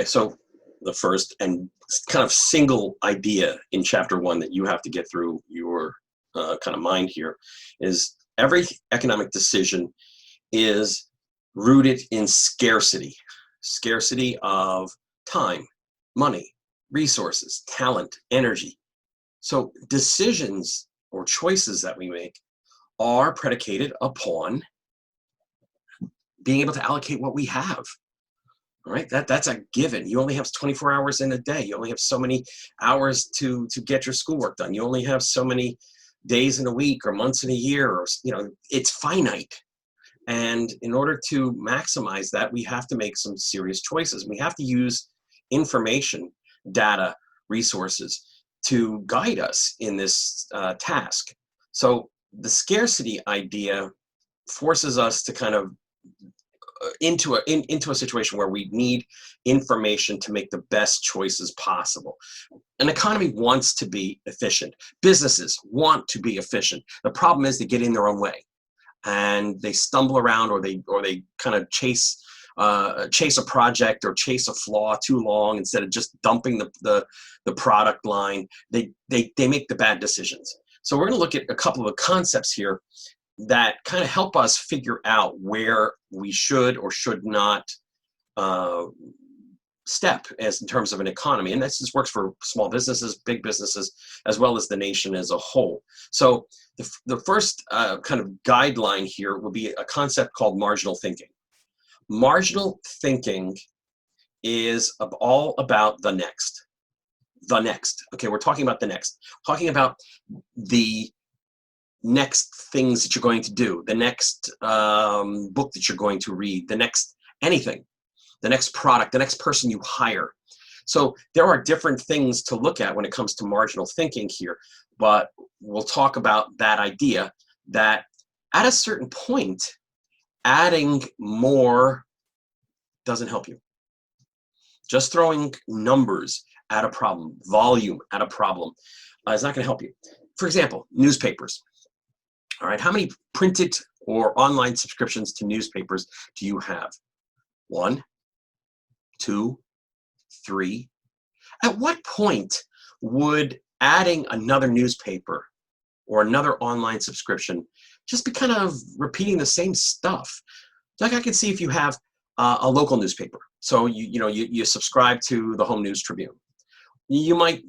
so the first and kind of single idea in chapter 1 that you have to get through your kind of mind here is every economic decision is rooted in scarcity of time, money, resources, talent, energy. So decisions or choices that we make are predicated upon being able to allocate what we have. All right, that's a given. You only have 24 hours in a day. You only have so many hours to get your schoolwork done. You only have so many days in a week or months in a year, or it's finite. And in order to maximize that, we have to make some serious choices. We have to use information, data, resources to guide us in this task. So the scarcity idea forces us to kind of into a situation where we need information to make the best choices possible. An economy wants to be efficient. Businesses want to be efficient. The problem is they get in their own way, and they stumble around, or they kind of chase a project or chase a flaw too long instead of just dumping the product line. They make the bad decisions. So we're going to look at a couple of concepts here that kind of help us figure out where we should or should not step as in terms of an economy. And this works for small businesses, big businesses, as well as the nation as a whole. So the first kind of guideline here will be a concept called marginal thinking. Marginal thinking is all about the next. The next. Okay, we're talking about the next. Talking about the next things that you're going to do, the next book that you're going to read, the next anything, the next product, the next person you hire. So there are different things to look at when it comes to marginal thinking here, but we'll talk about that idea that at a certain point, adding more doesn't help you. Just throwing numbers at a problem, volume at a problem, is not going to help you. For example, newspapers. All right, how many printed or online subscriptions to newspapers do you have? 1, 2, 3. At what point would adding another newspaper or another online subscription just be kind of repeating the same stuff? Like, I can see if you have a local newspaper. So you subscribe to the Home News Tribune. You might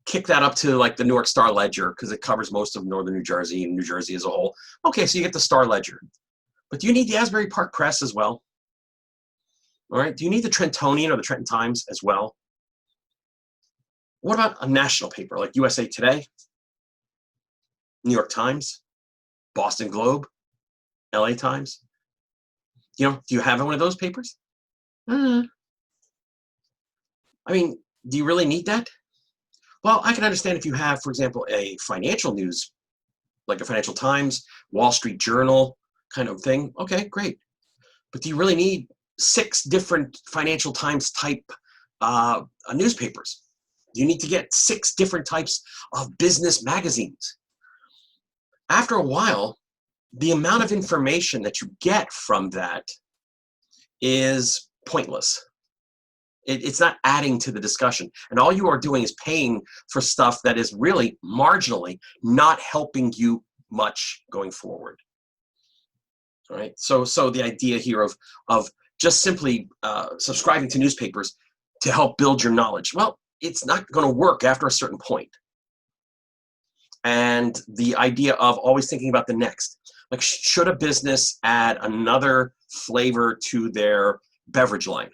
kick that up to like the Newark Star Ledger because it covers most of northern New Jersey and New Jersey as a whole. Okay, so you get the Star Ledger. But do you need the Asbury Park Press as well? All right, do you need the Trentonian or the Trenton Times as well? What about a national paper like USA Today, New York Times, Boston Globe, LA Times? Do you have one of those papers? I mean, do you really need that? Well, I can understand if you have, for example, a financial news, like a Financial Times, Wall Street Journal kind of thing. Okay, great. But do you really need 6 different Financial Times type newspapers? Do you need to get 6 different types of business magazines? After a while, the amount of information that you get from that is pointless. It's not adding to the discussion. And all you are doing is paying for stuff that is really marginally not helping you much going forward. All right. So the idea here of just simply subscribing to newspapers to help build your knowledge, well, it's not going to work after a certain point. And the idea of always thinking about the next. Like, should a business add another flavor to their beverage line?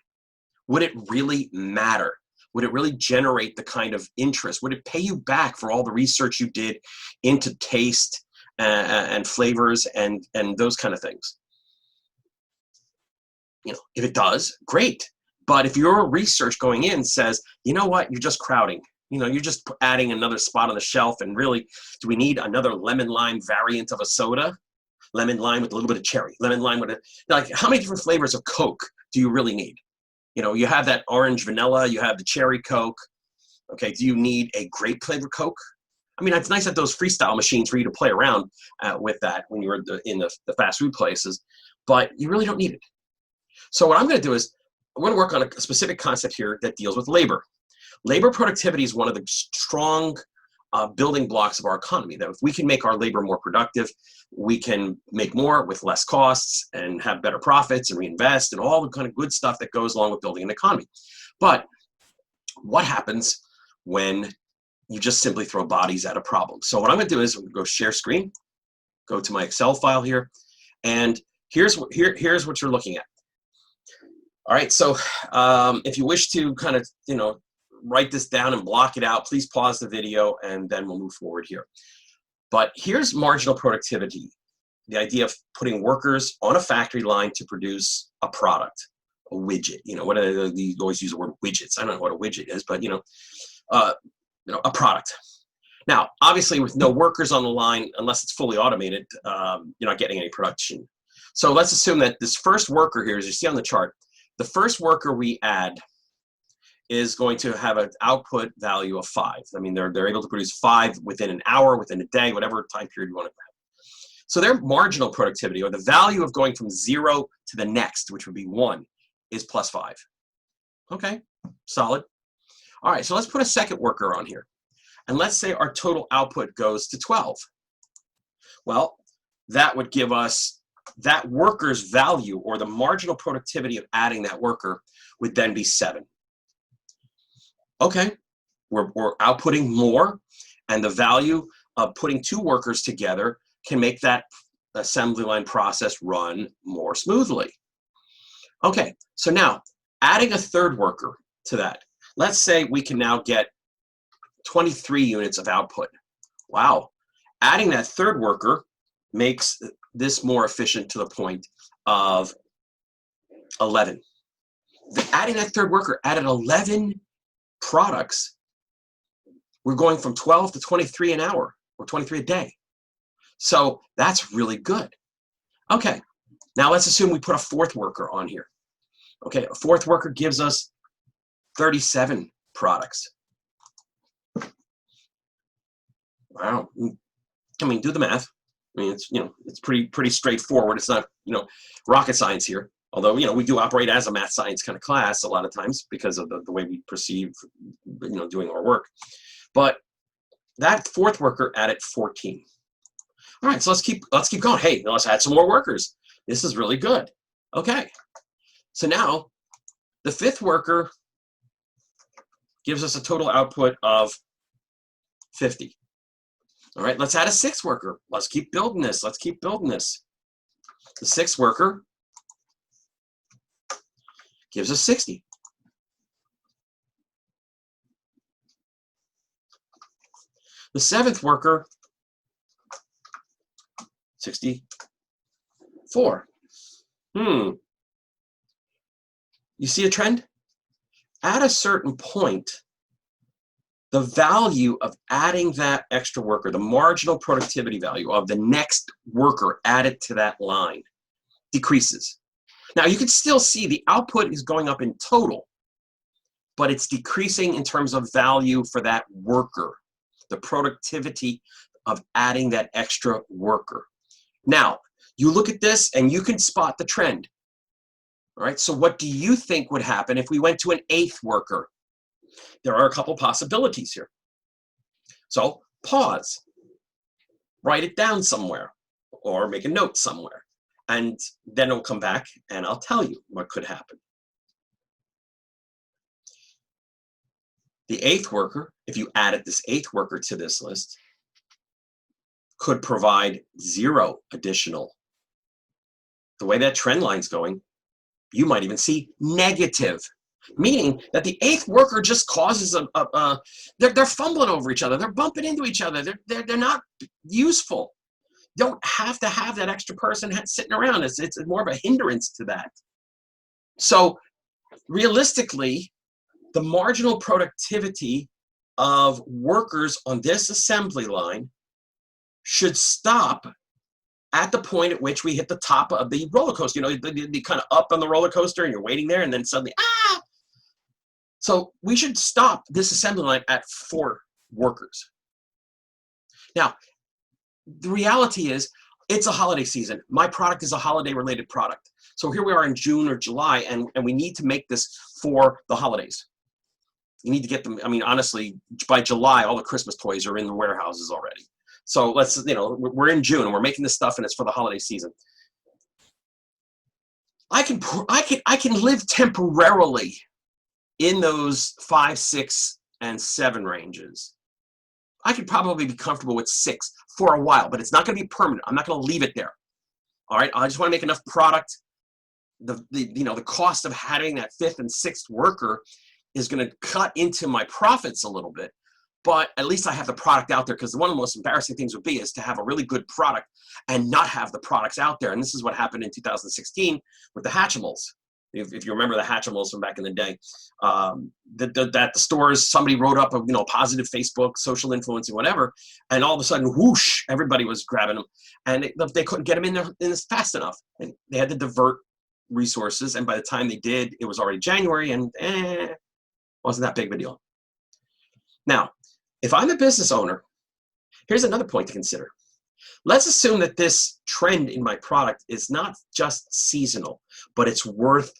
Would it really matter? Would it really generate the kind of interest? Would it pay you back for all the research you did into taste and flavors and those kind of things? If it does, great. But if your research going in says, you know what, you're just crowding. You're just adding another spot on the shelf, and really, do we need another lemon lime variant of a soda? Lemon lime with a little bit of cherry. Lemon lime with how many different flavors of Coke do you really need? You have that orange vanilla, you have the cherry Coke. Okay, do you need a grape flavored Coke? I mean, it's nice that those freestyle machines for you to play around with that when you're in the fast food places, but you really don't need it. So what I'm going to do is going to work on a specific concept here that deals with labor. Labor productivity is one of the strong building blocks of our economy. That if we can make our labor more productive, we can make more with less costs and have better profits and reinvest and all the kind of good stuff that goes along with building an economy. But what happens when you just simply throw bodies at a problem? So what I'm going to do is I'm going to go share screen, go to my Excel file here, and here's what you're looking at. All right, so if you wish to kind of, write this down and block it out, please pause the video and then we'll move forward here. But here's marginal productivity, the idea of putting workers on a factory line to produce a product, a widget. You always use the word widgets. I don't know what a widget is, but a product. Now, obviously, with no workers on the line, unless it's fully automated, you're not getting any production. So let's assume that this first worker here, as you see on the chart, the first worker we add is going to have an output value of 5. I mean, they're able to produce 5 within an hour, within a day, whatever time period you want to have. So their marginal productivity, or the value of going from 0 to the next, which would be 1, is plus 5. Okay, solid. All right, so let's put a second worker on here. And let's say our total output goes to 12. Well, that would give us that worker's value, or the marginal productivity of adding that worker, would then be 7. Okay, we're outputting more, and the value of putting 2 workers together can make that assembly line process run more smoothly. Okay, so now adding a third worker to that. Let's say we can now get 23 units of output. Wow, adding that third worker makes this more efficient to the point of 11. Adding that third worker added 11 products. We're going from 12 to 23 an hour, or 23 a day. So that's really good. Okay, now let's assume we put a fourth worker on here. Okay, a fourth worker gives us 37 products. Wow. I mean, do the math. I mean, it's pretty straightforward. It's not, rocket science here. Although, we do operate as a math science kind of class a lot of times because of the way we perceive, doing our work. But that fourth worker added 14. All right, so let's keep going. Hey, let's add some more workers. This is really good. Okay, so now the fifth worker gives us a total output of 50. All right, let's add a sixth worker. Let's keep building this. Let's keep building this. The sixth worker gives us 60. The seventh worker, 64. You see a trend? At a certain point, the value of adding that extra worker, the marginal productivity value of the next worker added to that line, decreases. Now, you can still see the output is going up in total, but it's decreasing in terms of value for that worker, the productivity of adding that extra worker. Now, you look at this and you can spot the trend. All right, so what do you think would happen if we went to an eighth worker? There are a couple possibilities here. So pause, write it down somewhere, or make a note somewhere, and then it'll come back and I'll tell you what could happen. The eighth worker, if you added this eighth worker to this list, could provide 0 additional. The way that trend line's going, you might even see negative, meaning that the eighth worker just causes they're fumbling over each other, they're bumping into each other, they're not useful. Don't have to have that extra person sitting around. It's more of a hindrance to that. So realistically, the marginal productivity of workers on this assembly line should stop at the point at which we hit the top of the roller coaster. The kind of up on the roller coaster and you're waiting there and then suddenly, So we should stop this assembly line at 4 workers. Now, the reality is it's a holiday season. My product is a holiday related product. So here we are in June or July, and we need to make this for the holidays. You need to get them. I mean, honestly, by July, all the Christmas toys are in the warehouses already. So let's, we're in June and we're making this stuff and it's for the holiday season. I can live temporarily in those 5, 6, and 7 ranges. I could probably be comfortable with 6 for a while, but it's not going to be permanent. I'm not going to leave it there. All right. I just want to make enough product. The cost of having that 5th and 6th worker is going to cut into my profits a little bit, but at least I have the product out there, because one of the most embarrassing things would be is to have a really good product and not have the products out there. And this is what happened in 2016 with the Hatchimals. If you remember the Hatchimals from back in the day, that the stores, somebody wrote up a positive Facebook, social influencing, whatever, and all of a sudden, whoosh, everybody was grabbing them, and they couldn't get them in there fast enough. And they had to divert resources, and by the time they did, it was already January, and wasn't that big of a deal. Now, if I'm a business owner, here's another point to consider. Let's assume that this trend in my product is not just seasonal, but it's worth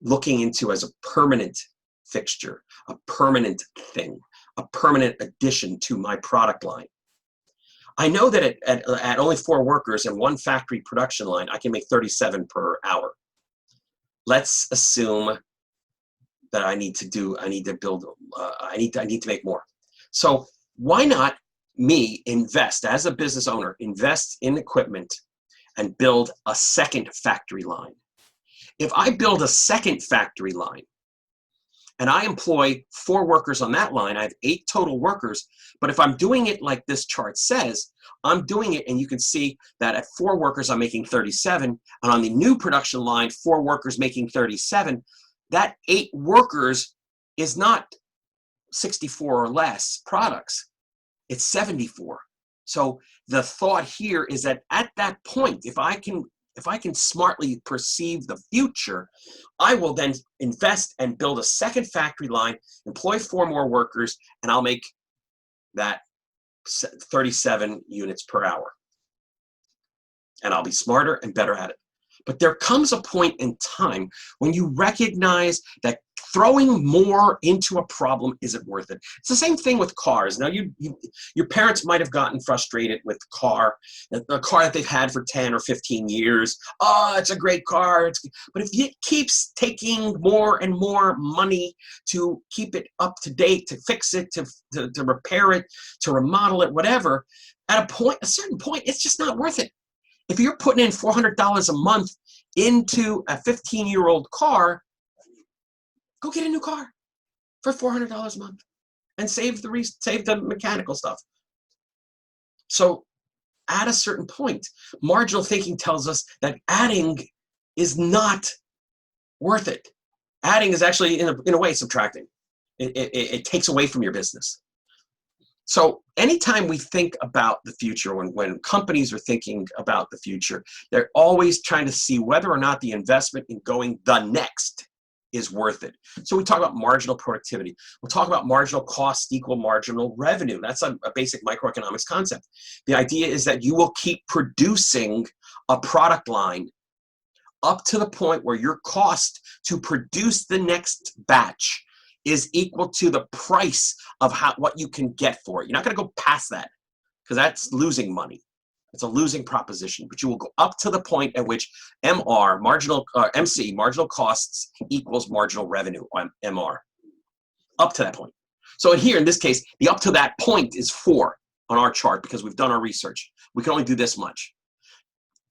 looking into as a permanent fixture, a permanent thing, a permanent addition to my product line. I know that at only 4 workers and 1 factory production line, I can make 37 per hour. Let's assume that I need to make more. So why not me invest as a business owner, invest in equipment and build a second factory line? If I build a second factory line and I employ 4 workers on that line, I have 8 total workers. But if I'm doing it like this chart says, I'm doing it, and you can see that at 4 workers, I'm making 37. And on the new production line, 4 workers making 37. That 8 workers is not 64 or less products. It's 74. So the thought here is that at that point, if I can smartly perceive the future, I will then invest and build a second factory line, employ 4 more workers, and I'll make that 37 units per hour. And I'll be smarter and better at it. But there comes a point in time when you recognize that throwing more into a problem isn't worth it. It's the same thing with cars. Now, your parents might have gotten frustrated with the car that they've had for 10 or 15 years. Oh, it's a great car. But if it keeps taking more and more money to keep it up to date, to fix it, to repair it, to remodel it, whatever, at a certain point, it's just not worth it. If you're putting in $400 a month into a 15-year-old car, go get a new car for $400 a month and save the mechanical stuff. So at a certain point, marginal thinking tells us that adding is not worth it. Adding is actually, in a way, subtracting. It takes away from your business. So anytime we think about the future, when companies are thinking about the future, they're always trying to see whether or not the investment in going the next is worth it. So we talk about marginal productivity. We'll talk about marginal cost equal marginal revenue. That's a basic microeconomics concept. The idea is that you will keep producing a product line up to the point where your cost to produce the next batch is equal to the price of what you can get for it. You're not going to go past that, because that's losing money. It's a losing proposition. But you will go up to the point at which MC, marginal costs equals marginal revenue, MR. Up to that point. So here, in this case, the up to that point is 4 on our chart, because we've done our research. We can only do this much.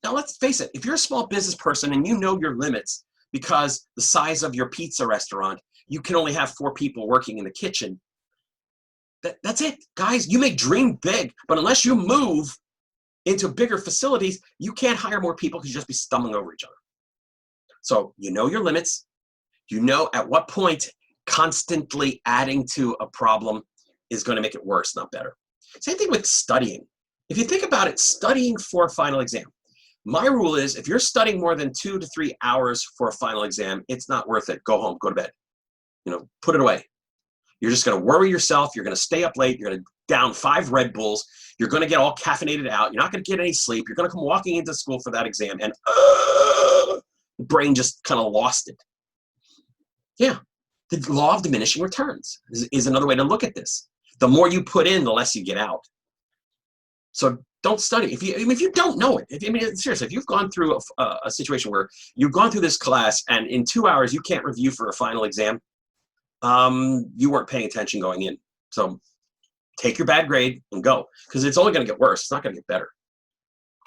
Now, let's face it. If you're a small business person and you know your limits because the size of your pizza restaurant, you can only have 4 people working in the kitchen. That's it, guys. You may dream big, but unless you move into bigger facilities, you can't hire more people because you just be stumbling over each other. So you know your limits. You know at what point constantly adding to a problem is going to make it worse, not better. Same thing with studying. If you think about it, studying for a final exam. My rule is if you're studying more than 2 to 3 hours for a final exam, it's not worth it. Go home, go to bed. Put it away. You're just going to worry yourself. You're going to stay up late. You're going to down 5 Red Bulls. You're going to get all caffeinated out. You're not going to get any sleep. You're going to come walking into school for that exam and The brain just kind of lost it. Yeah, the law of diminishing returns is another way to look at this. The more you put in, the less you get out. So don't study. If you don't know it, seriously, if you've gone through a situation where you've gone through this class and in 2 hours you can't review for a final exam, you weren't paying attention going in. So take your bad grade and go, because it's only going to get worse. It's not going to get better.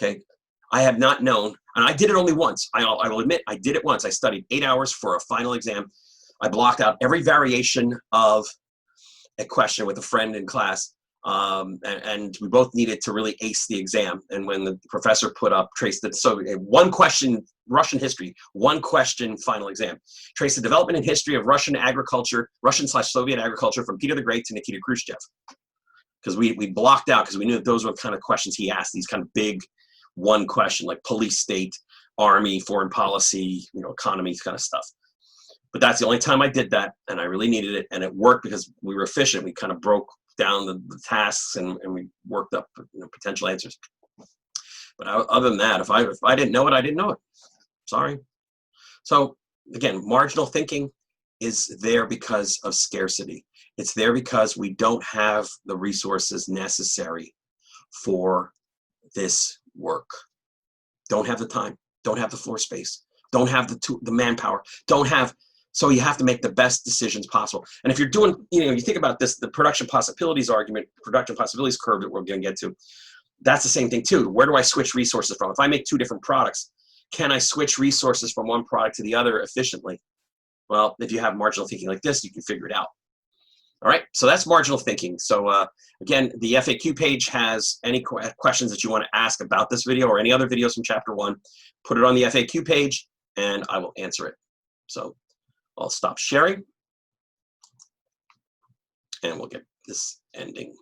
Okay. I have not known, and I did it only once. I will admit I did it once. I studied 8 hours for a final exam. I blocked out every variation of a question with a friend in class. And we both needed to really ace the exam. And when the professor put up, one question, Russian history, one question final exam, trace the development and history of Russian agriculture, Russian/Soviet agriculture from Peter the Great to Nikita Khrushchev. Because we blocked out, because we knew that those were the kind of questions he asked, these kind of big one question, like police state, army, foreign policy, economy kind of stuff. But that's the only time I did that, and I really needed it, and it worked because we were efficient. We kind of broke down the tasks, and we worked up potential answers. But other than that, if I didn't know it, I didn't know it. Sorry. So again, marginal thinking is there because of scarcity. It's there because we don't have the resources necessary for this work. Don't have the time. Don't have the floor space. Don't have the manpower. So you have to make the best decisions possible. And if you're doing, you think about this, the production possibilities argument, production possibilities curve that we're going to get to, that's the same thing too. Where do I switch resources from? If I make 2 different products, can I switch resources from one product to the other efficiently? Well, if you have marginal thinking like this, you can figure it out. All right, so that's marginal thinking. So again, the FAQ page has any questions that you want to ask about this video or any other videos from chapter 1, put it on the FAQ page and I will answer it. So I'll stop sharing and we'll get this ending.